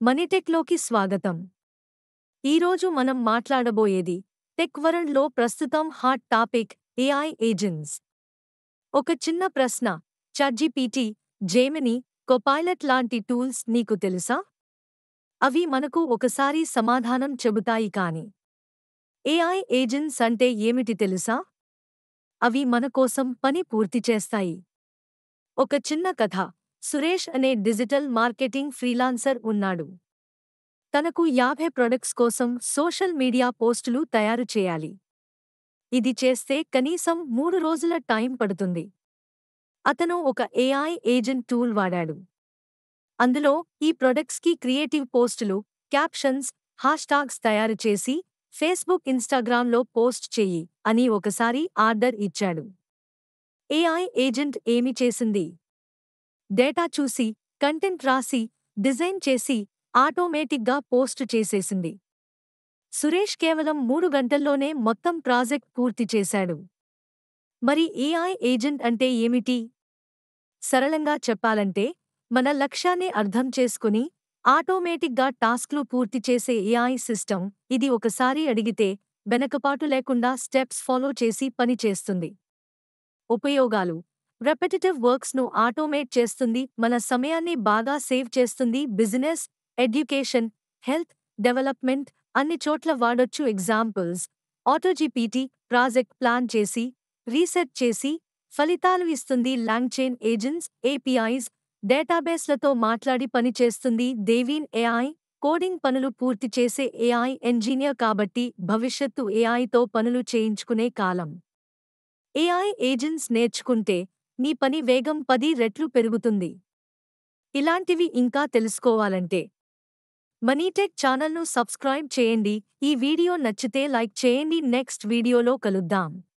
మనీటెక్లోకి స్వాగతం. ఈరోజు మనం మాట్లాడబోయేది టెక్ వరల్డ్లో ప్రస్తుతం హాట్ టాపిక్ ఏఐ ఏజెంట్స్. ఒక చిన్న ప్రశ్న, చాట్‌జీపీటీ, జెమినీ, కోపైలట్ లాంటి టూల్స్ నీకు తెలుసా? అవి మనకు ఒకసారి సమాధానం చెబుతాయి కానీ ఏఐ ఏజెంట్స్ అంటే ఏమిటి తెలుసా? అవి మన కోసం పని పూర్తి చేస్తాయి. ఒక చిన్న కథ. సురేష్ అనే డిజిటల్ మార్కెటింగ్ ఫ్రీలాన్సర్ ఉన్నాడు. తనకు 50 ప్రొడక్ట్స్ కోసం సోషల్ మీడియా పోస్టులు తయారు చేయాలి. ఇది చేస్తే కనీసం 3 రోజుల టైం పడుతుంది. అతను ఒక ఏఐ ఏజెంట్ టూల్ వాడాడు. అందులో ఈ ప్రొడక్ట్స్కి క్రియేటివ్ పోస్టులు, క్యాప్షన్స్, హ్యాష్‌ట్యాగ్స్ తయారు చేసి ఫేస్‌బుక్, ఇన్‌స్టాగ్రామ్‌లో పోస్ట్ చెయ్యి అని ఒకసారి ఆర్డర్ ఇచ్చాడు. ఏఐ ఏజెంట్ ఏమి చేసింది? డేటా చూసి, కంటెంట్ రాసి, డిజైన్ చేసి ఆటోమేటిక్గా పోస్ట్ చేసేసింది. సురేష్ కేవలం 3 గంటల్లోనే మొత్తం ప్రాజెక్ట్ పూర్తి చేశాడు. మరి ఏఐ ఏజెంట్ అంటే ఏమిటి? సరళంగా చెప్పాలంటే, మన లక్ష్యాన్ని అర్థం చేసుకుని ఆటోమేటిక్గా టాస్క్లు పూర్తి చేసే ఏఐ సిస్టమ్. ఇది ఒకసారి అడిగితే వెనకపాటు లేకుండా స్టెప్స్ ఫాలో చేసి పని చేస్తుంది. ఉపయోగాలు: రెపెటిటివ్ వర్క్స్‌ను ఆటోమేట్ చేస్తుంది, మన సమయాన్ని బాగా సేవ్ చేస్తుంది. బిజినెస్, ఎడ్యుకేషన్, హెల్త్, డెవలప్మెంట్ అన్ని చోట్ల వాడొచ్చు. ఎగ్జాంపుల్స్: ఆటోజీపీటీ ప్రాజెక్ట్ ప్లాన్ చేసి, రీసెట్ చేసి ఫలితాలు ఇస్తుంది. లాంగ్‌చైన్ ఏజెంట్స్ ఏపీఐస్ డేటాబేస్లతో మాట్లాడి పని చేస్తుంది. దేవీన్ ఏఐ కోడింగ్ పనులు పూర్తి చేసే ఏఐ ఇంజనీర్ కాబట్టి భవిష్యత్తు ఏఐతో పనులు చేయించుకునే కాలం. ఏఐ ఏజెంట్స్ నేర్చుకుంటే నీ పని వేగం 10 రెట్లు పెరుగుతుంది. ఇలాంటివి ఇంకా తెలుసుకోవాలంటే మనీటెక్ ఛానల్ను సబ్స్క్రైబ్ చేయండి. ఈ వీడియో నచ్చితే లైక్ చేయండి. నెక్స్ట్ వీడియోలో కలుద్దాం.